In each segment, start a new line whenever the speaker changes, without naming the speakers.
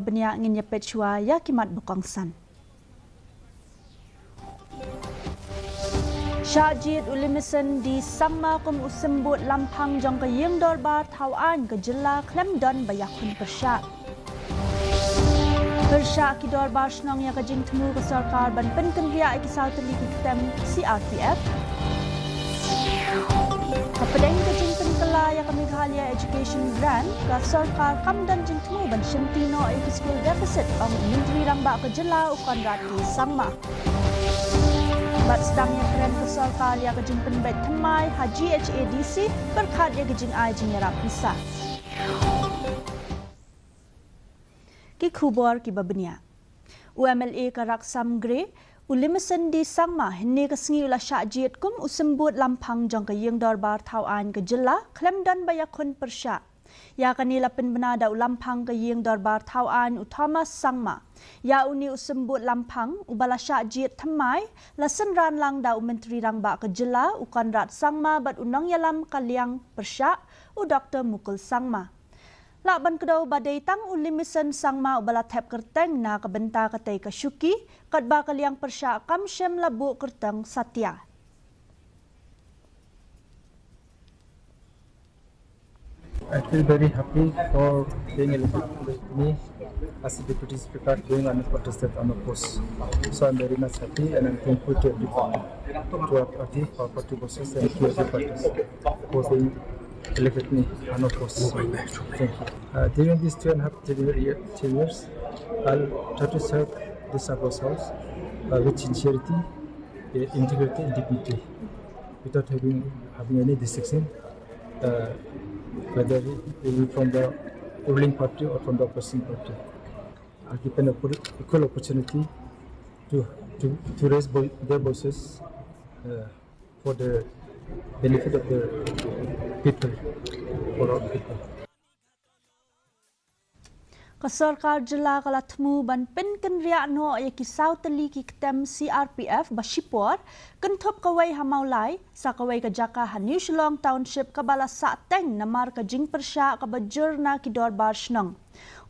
Benya nginya pechua ya kimat bukongsan. Syajid ulimisen di sama kum usembut lampang jong ke yeng dorbar tauan ke jela Klemdon bayakun persyak. Persyak ki dorbar senong ya ke jing temu ke sarkar ban penken ria ki sauteli ki ketem CRPF. Kapedeng ke jing penkela ya ke Meghalaya Education Grant ke sarkar kamdan jing temu ban syentino ki school deficit ang menteri rambak ke jela ukan rati sama. Bat sedangnya keren ke sarkar ya ke jing penbet temai GHADC berkat ya ke jing ai jing yarap pisah. Ki khubor ki babenia. UMLA ka raksam gre ulimesen di sangma hinne ka sengi ula syajid kum usembut lampang jong ka yeng dorbar tauan ke jela Klemdon bayakun persya. Ya kanila penbenada ulampang ke yeng dorbar tauan utama sangma. Ya uni usembut lampang ubala syajid temai lasen ran lang da menteri rangba ke jela ukan rat sangma bat unang yalam kaliang persya u Dr. Mukul sangma. Lakban kedau badai tang ulimisen sangma ubala tep kerteng na kebenta katai kasyuki katba kaliang persya kam syem labu kerteng satya.
I feel very happy for being elected with me as a deputy speaker doing uncontested on a post. So I'm very much happy and I'm thankful to everyone, to our party bosses and to other parties for being elected me on a post. Thank you. During these 2.5 years, I'll try to serve the Sabba's house with sincerity, integrity and dignity without having any distinction. Whether it will be from the ruling party or from the opposition party. I'll give an equal opportunity to raise their voices for the benefit of the people, for all people.
Kasarkar jela kala temu ban penken ria no ya ki sauteli ki ketem CRPF basipor kenthop kawai hamaulai sa kawai ka jaka New Shillong Township kabala sa teng namar ka jing persya ka bajurna ki dorbar snong.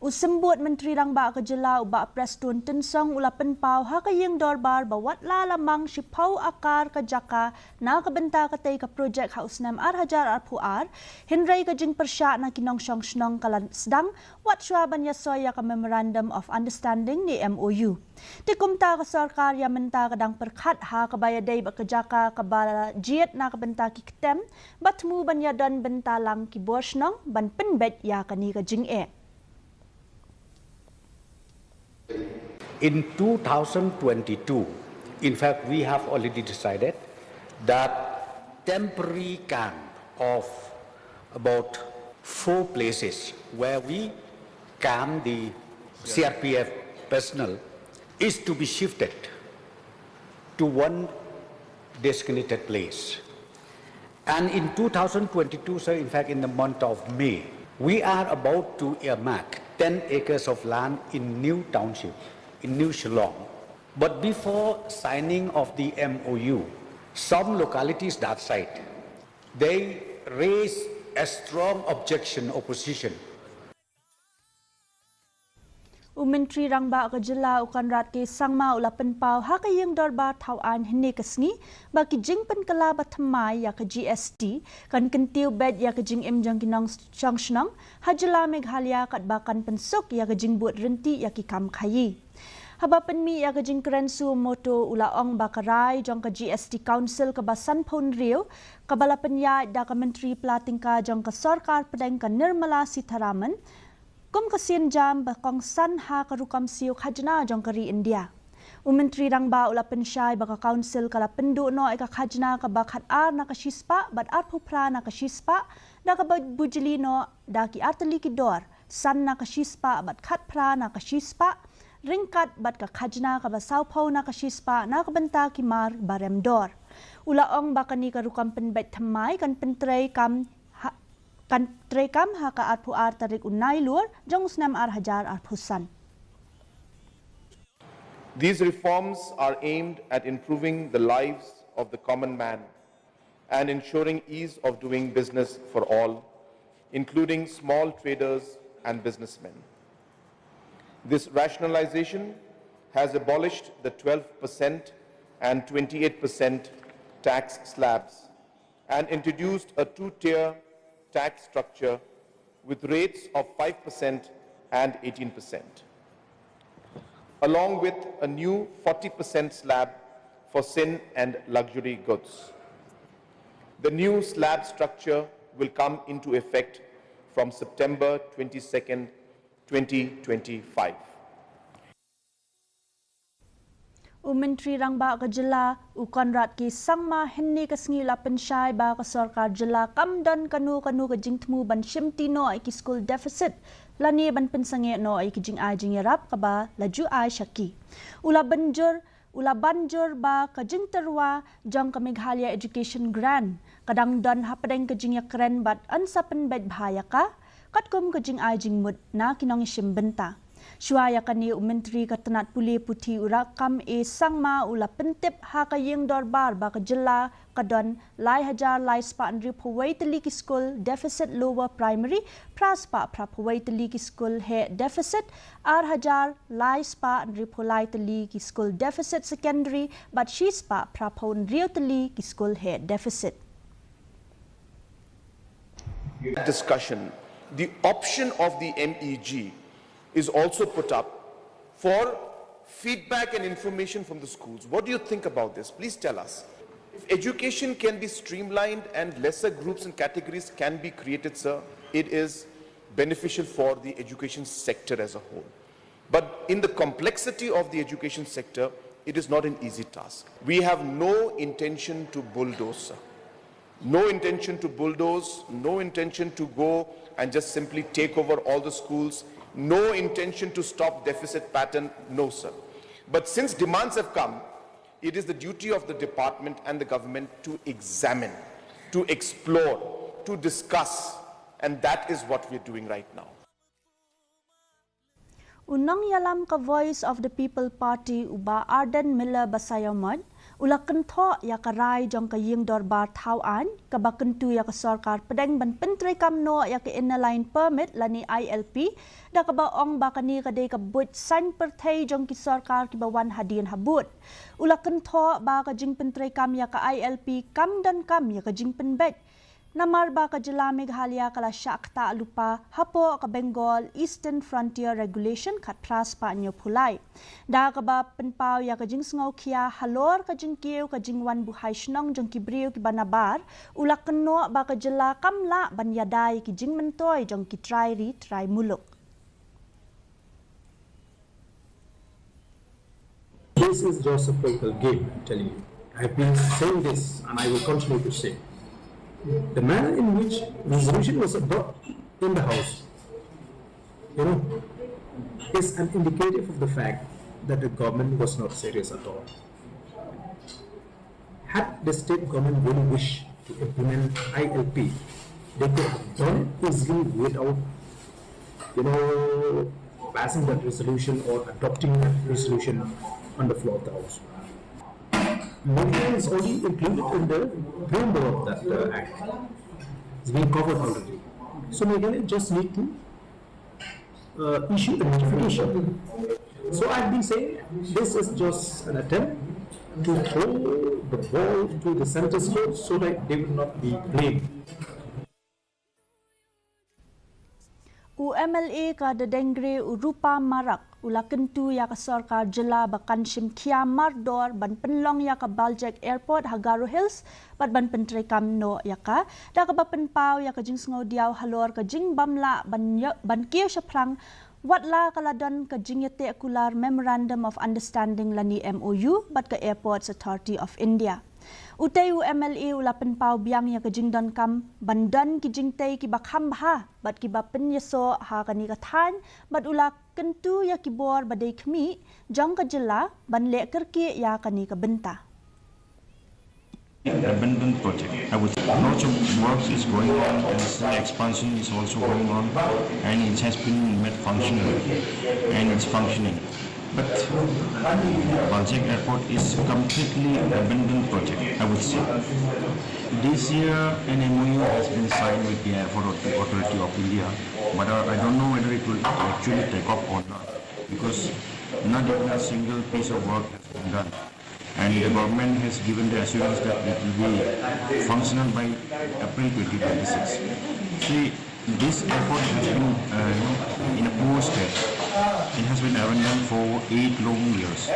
Usembut menteri rangba ka jela uba prestun tensong ula penpau ha ka yeng dorbar bawat la lamang sipau akar ka jaka na ka benta ka tei ka projek haus nam hajar arpuar hinrai ka jing persya na kinong syong snong kala sedang wat syua banya soya ka memorandum of understanding ni MOU. Tikumta ka sarkar ya menta kadang perkat ha ka bayadai ba ka jaka ka bala jiet na ka benta ki ketem batmu banya don bentalang ki borsnong ban penbet ya ka ni ka jing e.
In 2022, in fact, we have already decided that temporary camp of about 4 places where we camp the CRPF personnel is to be shifted to one designated place. And in 2022, sir, in fact, in the month of May, we are about to earmark 10 acres of land in New Township, in New Shillong. But before signing of the MOU, some localities that side, they raised a strong opposition.
Menteri rangba ka jela ukan rat ke sangma ula penpau ha ka yeng dorbar tauan hinne kesni baki jing penkela batamai ya ka GST kan kentiu bed ya ka jing imjang kinong changshnang ha jela Meghalaya kat bakan pensuk ya ka jing buat renti ya ki kam khayi. Haba penmi ya ka jing kerensu moto ula ong bakarai jong ka GST Council ka basan pon rio kabala penya da ka menteri platingka jong ka sarkar pedeng ka Nirmala Sitharaman kum kasien jam bakong san ha karukam siu khajna jong kari India. Menteri rangba ula pensyai baka council kala pendu no eka khajna ka bakhat ar na kashispa bat ar phupra na kashispa da ka bujili no da ki arteli ki dor san na kashispa bat khat pra na kashispa ringkat bat ka khajna ka basau phau na kashispa na ka benta ki mar barem dor. Ula ong bakani karukam penbet thamai kan pentrei kam kan trekam haka arpu ar tarik unai lur jong usnam ar hajar arpusan.
These reforms are aimed at improving the lives of the common man and ensuring ease of doing business for all, including small traders and businessmen. This rationalization has abolished the 12% and 28% tax slabs and introduced a two-tier tax structure with rates of 5% and 18%, along with a new 40% slab for sin and luxury goods. The new slab structure will come into effect from September 22nd, 2025.
Menteri Rangba ke jila ukonrat ki sangma henni ke sengi lapen syai ba ke sarkar jila kamdan kanu ke jingtmu ban shimtino ai ki school deficit lani ban pensange no ai ki jing ai jing yarap ka ba laju ai syaki ula banjur ba ke jing terwa jang ke Meghalaya education grant kadang don hapadeng ke jing yakren bat ansapen bet bahaya ka katkum ke jing ai jing mud na kinong shim benta Syuaya kani Menteri Ketenat Puli Putih Urakam sangma ula pentip hakayeng dorbar ba kejela kadon lai hajar lai spa andri pawai teli ki school deficit lower primary praspa prapawai teli ki school he deficit ar hajar lai spa andri polai teli ki school deficit secondary but she spa prapon rio teli ki school he deficit.
Discussion, the option of the MEG is also put up for feedback and information from the schools. What do you think about this? Please tell us. If education can be streamlined and lesser groups and categories can be created, sir, it is beneficial for the education sector as a whole. But in the complexity of the education sector, it is not an easy task. We have no intention to bulldoze, sir. No intention to bulldoze, no intention to go and just simply take over all the schools. No intention to stop deficit pattern, no sir. But since demands have come, it is the duty of the department and the government to examine, to explore, to discuss, and that is what we are doing right now.
Unang yalam ka Voice of the People Party uba Arden Miller Basayamad ulakan tho ya karai jong ka ying dorbar thauan ka bakentu ya ka sarkar pedeng ban pentrai kamno ya ka inline permit lani ILP da ka ba ong ba kani ka dei ka but san perthai jong ki sarkar ki bawan hadian habut ulakan tho ba ka jing pentrai kam ya ka ILP kam dan kam ya ka jing penbet Namar ba ka jila Meghalaya kala syakta lupa hapo ka Bengal Eastern Frontier Regulation kat pras pa nyo pulai. Da ka ba penpau ya ka jing sengaw kia halor ka jing kiyo ka jing wan buhay shnong jong kibriyo ki banabar ulak keno ba ka jila kamla ban yaday ki jing mentoy jong ki try ri try muluk.
This is just a political game, I'm telling you. I've been saying this and I will continue to say. The manner in which resolution was adopted in the House, is an indicative of the fact that the government was not serious at all. Had the state government really wished to implement ILP, they could have done it easily without, passing that resolution or adopting that resolution on the floor of the House. Meghalaya is already included in the preamble of that act. It's been covered already. So Meghalaya just need to issue a notification. So I've been saying this is just an attempt to throw the ball to the center stage so that they will not be blamed.
UMLA ka dedengre urupa marak ulakentu ya ka sarkar jela bakan shim kia mardor ban penlong ya ka Baljek Airport Hagaro Hills bat ban pentrai kamno ya ka da ka ba penpau ya ka jing sngo diaw halor ka jing bamla ban kiyo syaprang watla kaladon ka jing yate akular Memorandum of Understanding lani MOU bat ka Airports Authority of India. Utay UMLA ulapen pau biang ya kejing don kam bandan kijing tay ki bakham ha bat ki bapen yaso ha kani kathan bat ula kentu ya kibor badai kemi jang ka jela ban le kerki ya kani ka benta.
Abandoned project. I would say lots of work is going on, and expansion is also going on, and it has been made functional, and it's functioning. But Baljek Airport is completely abandoned project, I would say. This year, an MOU has been signed with the Airport Authority of India, but I don't know whether it will actually take off or not. because not even a single piece of work has been done. And the government has given the assurance that it will be functional by April 2026. See, this airport has been in a poor state. It has been abandoned for 8 long years.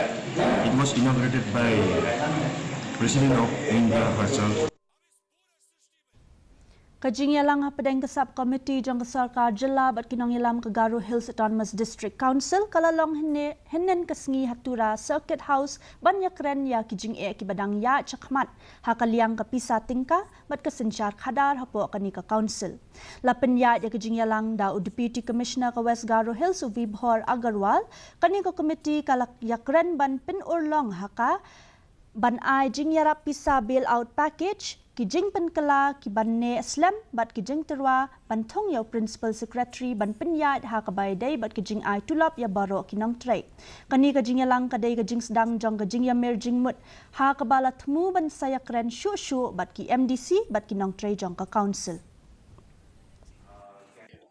It was inaugurated by President of India herself.
Kajing yalang hapadeng ke subcommittee jang ke sarkar jela bat kinong yalam ke Garo Hills Autonomous District Council kalalong henen kesngi hatura Circuit House banyak keren ya kijing ki badang ya cakmat hakaliang ke pisa tingka bat ke sencar khadar hapo kani ke council. Lapen ya kijing yalang da Deputy Commissioner ke West Garo Hills Vibhor Agarwal kani ke committee kalak yakren ban pin urlong haka ban ai jing yarap pisa bail-out package kijing penkala ki banne Islam bat kijing terwa bantong ya principal secretary ban penyat ha kabai dai bat kijing ai tulap ya baro kinong trai kani kijing yalang kadai kijing sedang jong kijing ya merjing mut ha kabala temu ban saya keren syu bat ki MDC bat kinong trai jong ka council.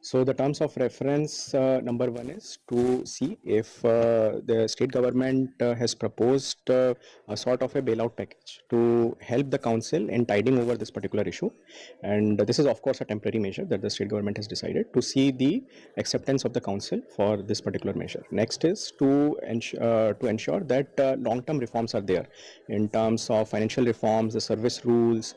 So the terms of reference number 1 is to see if the state government has proposed a sort of a bailout package to help the council in tiding over this particular issue, and this is of course a temporary measure that the state government has decided to see the acceptance of the council for this particular measure. Next is to ensure that long-term reforms are there in terms of financial reforms, the service rules,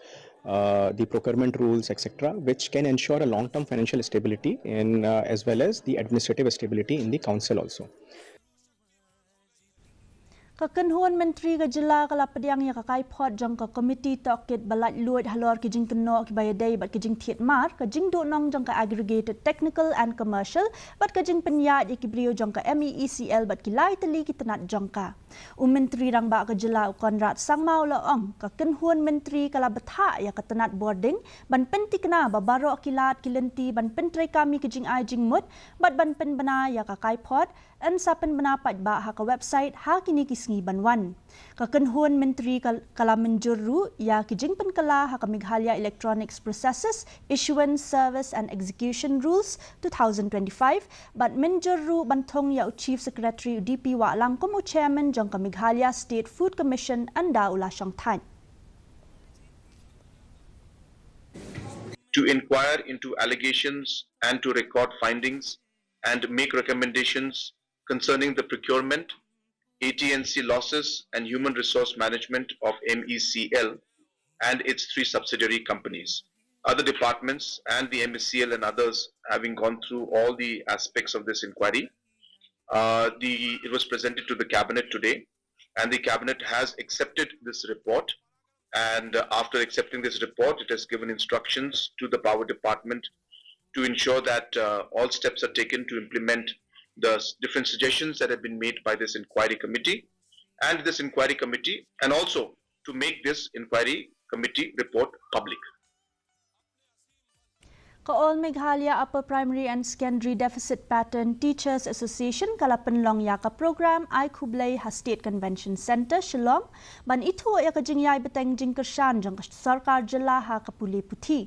the procurement rules, etc., which can ensure a long-term financial stability in as well as the administrative stability in the council also.
Kakenhuan Menteri ke Jela kalapadiang ya kakai pot jang ka komiti tokit balat luat halor kijing teno ki bayadai bat kijing thiet mar kijing do nong jang ka aggregated technical and commercial bat kijing penyat ya ki brio jang ka MECL bat ki lai teli ki tenat jang ka. Menteri rang ba ke Jela Konrad Sangmau laong kakenhuan Menteri kala betha ya ka tenat boarding ban penti kena babaro kilat kilenti ban pentrai kami kijing ai jing mut bat ban pen bana ya kakai pot an sapen benapat ba ha ka website ha kini kisngi banwan. Kakenhuan Menteri kala menjuru ya kijing penkala ha ka Meghalaya Electronics Processes Issuance Service and Execution Rules 2025 but menjuru bantong ya Chief Secretary UDP wa langkom chairman jang ka Meghalaya State Food Commission anda ula syang tan.
To inquire into allegations and to record findings and make recommendations concerning the procurement, AT&C losses and human resource management of MECL and its 3 subsidiary companies. Other departments and the MECL and others having gone through all the aspects of this inquiry, it was presented to the cabinet today and the cabinet has accepted this report, and after accepting this report it has given instructions to the power department to ensure that all steps are taken to implement the different suggestions that have been made by this inquiry committee and also to make this inquiry committee report public.
Ka-all Meghalaya Upper Primary and Secondary Deficit Pattern Teachers Association kalapenlong ya ka program ay kublay ha State Convention Center Shillong ban ito ya kajingyay beteng jingkersan jang sarkar jela ha kapuli puti.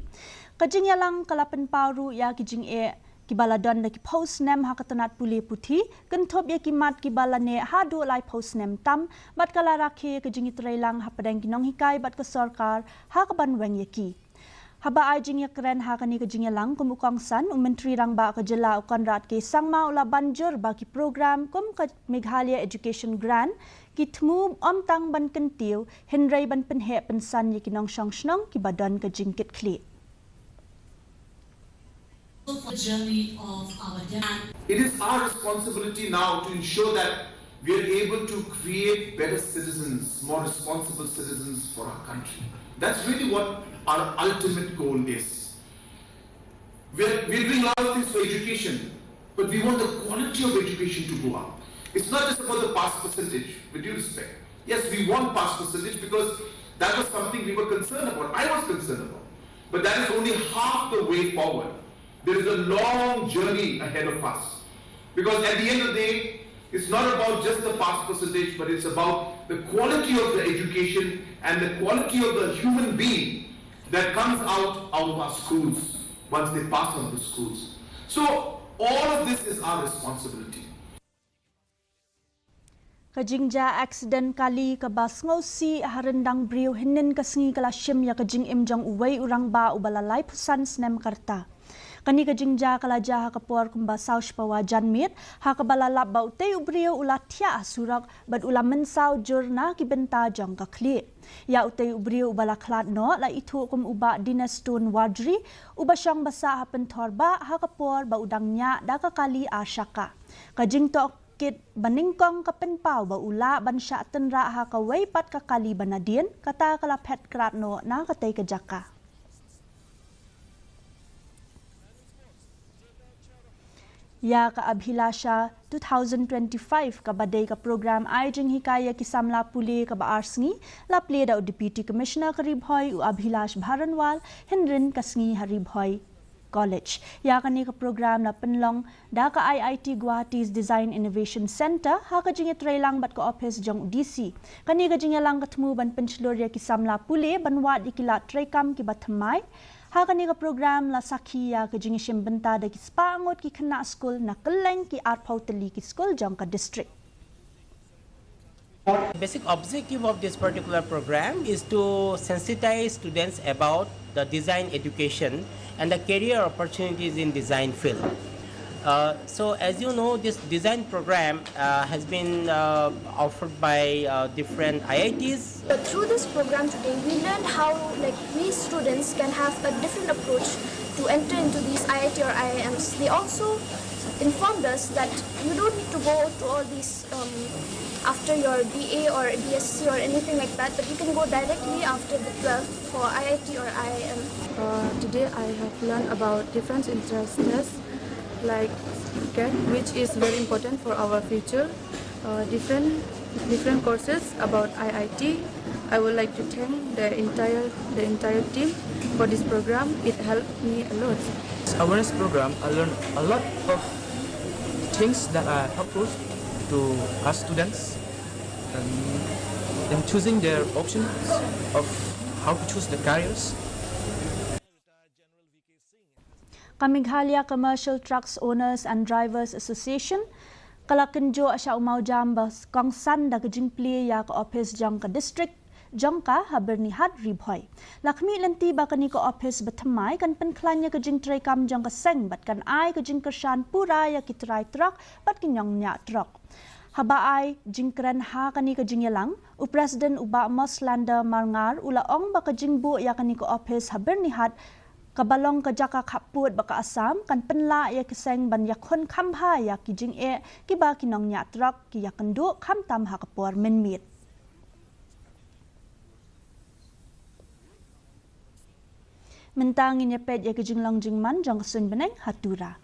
Kajingyalang kalapen paru ya kijing kibaladon na ki post nem ha katanat puli puti kentop ya kimat kibalane ha do lai post nem tam bat kala rakhe kijing itrailang ha padang kinong hikay bat ka sarkar ha kabanweng yaki. Haba ay jing yakren ha kani kajing yalang kumukang san Menteri rang ba ka Jela Konrad ke sangma ula banjur bagi program kum ka Meghalaya Education Grant kitmu omtang ban kentiu henry ban penhe pensan yakinong syangshnong kibadan ka jingkit kli.
Journey of our dad.
It is our responsibility now to ensure that we are able to create better citizens, more responsible citizens for our country. That's really what our ultimate goal is. We're doing a lot of things for education, but we want the quality of education to go up. It's not just about the pass percentage, with due respect. Yes, we want pass percentage because that was something we were concerned about. I was concerned about. But that is only half the way forward. There is a long journey ahead of us. Because at the end of the day, it's not about just the pass percentage, but it's about the quality of the education and the quality of the human being that comes out of our schools once they pass on to schools. So all of this is our responsibility.
Kajingja accident kali ka bas ngosi harendang brio hinin kasngi kala shim ya kajing imjang uway urang ba ubalalay pusan snem karta. Kani kajingja kala jaha kapor kumba saush pawa janmit ha kabalalap ba utay ubrio ulatya surak bad ulam mensaw jurna ki benta jang ka kli. Ya utay ubrio ubalaklat no la itu kum uba dinastun wadri uba syang basa ha pentorba ha kapor ba udangnya da ka kali asyaka. Kajing tok kit baningkong kapenpau ba ula bansya tenra ha kawai pat kakali banadien kata kala pet kratno na katay kajaka. Ya ka Abhilasha 2025 ka badai ka program ay jing hikaya kisamla puli ka ba arsngi la ple da Deputy Commissioner ka Ribhoy u Abhilash Bharanwal Henrin kasngi Haribhoy College. Ya kani ka program na penlong da ka IIT Guwahati's Design Innovation Center ha ka jingi trailang bat ka office jong DC. Kani ka jingi lang katmu ban penchlor ya kisamla puli banwat ikila traikam ki bathamai. Ha kani ka program la sakhi ya ka jingi shimbenta da ki spangot ki khana school na keleng ki art pautali ki school jong ka district.
The basic objective of this particular program is to sensitize students about the design education and the career opportunities in design field. So as you know, this design program has been offered by different IITs.
But through this program today, we learned how we students can have a different approach to enter into these IIT or IIMs. They also informed us that you don't need to go to all these after your BA or BSc or anything like that, but you can go directly after the 12th for IIT or IIM.
Today I have learned about different interests like CAT, which is very important for our future. Different courses about IIT. I would like to thank the entire team for this program. It helped me a lot.
Awareness program, I learned a lot of things that are helpful to us students in choosing their options of how to choose the careers.
Meghalaya Commercial Trucks Owners and Drivers Association kalakenjo asya umau jambas kongsan da kejing pli ya ka office jang ka district jangka habernihat ribhoy. Lakmi lenti bakani ka office bathamai kan penklanya kejing tray kam jang ka seng bat kan ai kejing kersan pura ya kitrai truck bat kinyong nya truck. Haba ai jingkran ha kani ka jingyalang u president uba Moslanda Marngar ula ong ba ka jingbu ya kani ka office habernihat kabalong ka jaka khaput baka asam kan penla ya kiseng ban yakhon khamha ya ki jing e ki ba kinong nya truck ki yakendu kham tam ha kapor menmit. Mentangin ya pet ya kejing long jingman jang sun beneng hatura.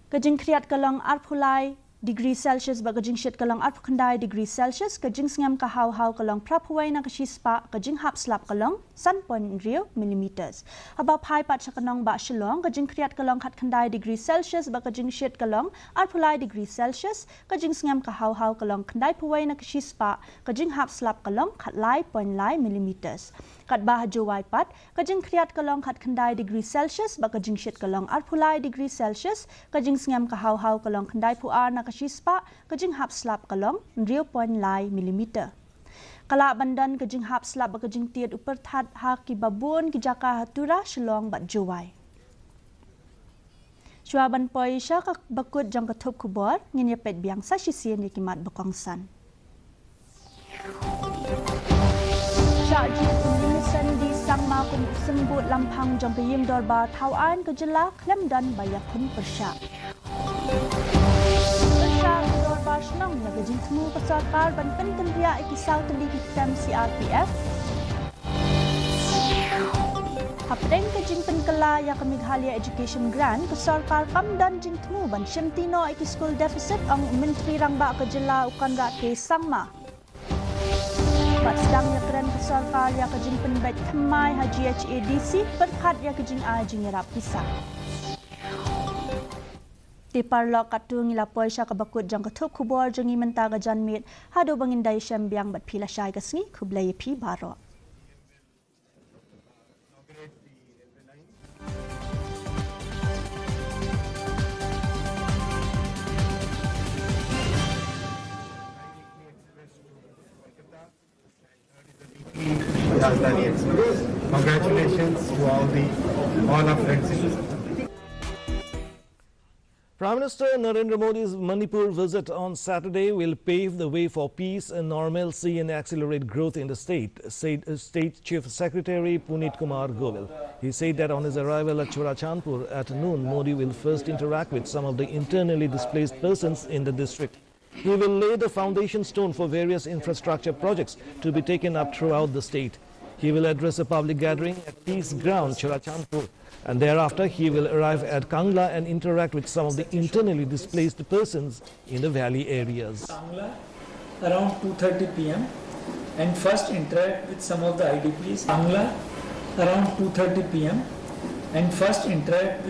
Kejing kriat kalong arphulai degree Celsius ba kajing shit kalong at kandai degree Celsius kajing sngam ka haw kalong praphuai na kashispa kajing hap slap kalong 1.0 millimeters. Aba pai pat sa kanong ba shilong kajing kriat kalong khat kandai degree Celsius ba kajing shit kalong at phulai degree Celsius kajing sngam ka haw kalong kandai phuai na kashispa kajing hap slap kalong khat lai 0.0 millimeters. Kat bah jowai pat kajing kriat kalong khat kandai degree Celsius ba kajing shit kalong at phulai degree Celsius kajing sngam ka haw kalong kandai phuar na kashispa kajing hap slap kalong 0.0 millimeter. Kala bandan kajing hap slap ba kajing tiat upar that ha ki babun ki jaka hatura shilong bat jowai. Shuaban poi sya ka bakut jang katop kubor ngin ya pet biang sa shisien ya kimat bakongsan. Syaji Unisan di Sangma kum sembut lampang jang kayim dorba tauan kejela klem dan bayakun persyak. Persyak dorba senang ya kejing temu pesarkar ban penken dia ikisau teli kitam CRPF. Hapdeng kejing penkela ya ke Meghalaya Education Grant pesarkar kam dan jing temu ban syemtino iki school deficit ang menteri rangba kejela ukan rat ke Sangma. Bat sedang ya keren pesarkar ya kejing penbet kemai ha GHADC berkat ya kejing jing yarap pisah. Di parlok katung ila poisya kabakut jang katup kubor jangi mentaga janmit hado bangindai syambiang bat pila syai kasngi kublai pi baro.
Congratulations to all our friends.
Prime Minister Narendra Modi's Manipur visit on Saturday will pave the way for peace and normalcy and accelerate growth in the state, said State Chief Secretary Punit Kumar Goel. He said that on his arrival at Chorachandpur at noon, Modi will first interact with some of the internally displaced persons in the district. He will lay the foundation stone for various infrastructure projects to be taken up throughout the state. He will address a public gathering at Peace Ground, Chorachandpur, and thereafter he will arrive at Kangla and interact with some of the internally displaced persons in the valley areas.
Kangla around 2:30 p.m. and first interact with some of the IDPs. Kangla around 2:30 p.m. and first interact with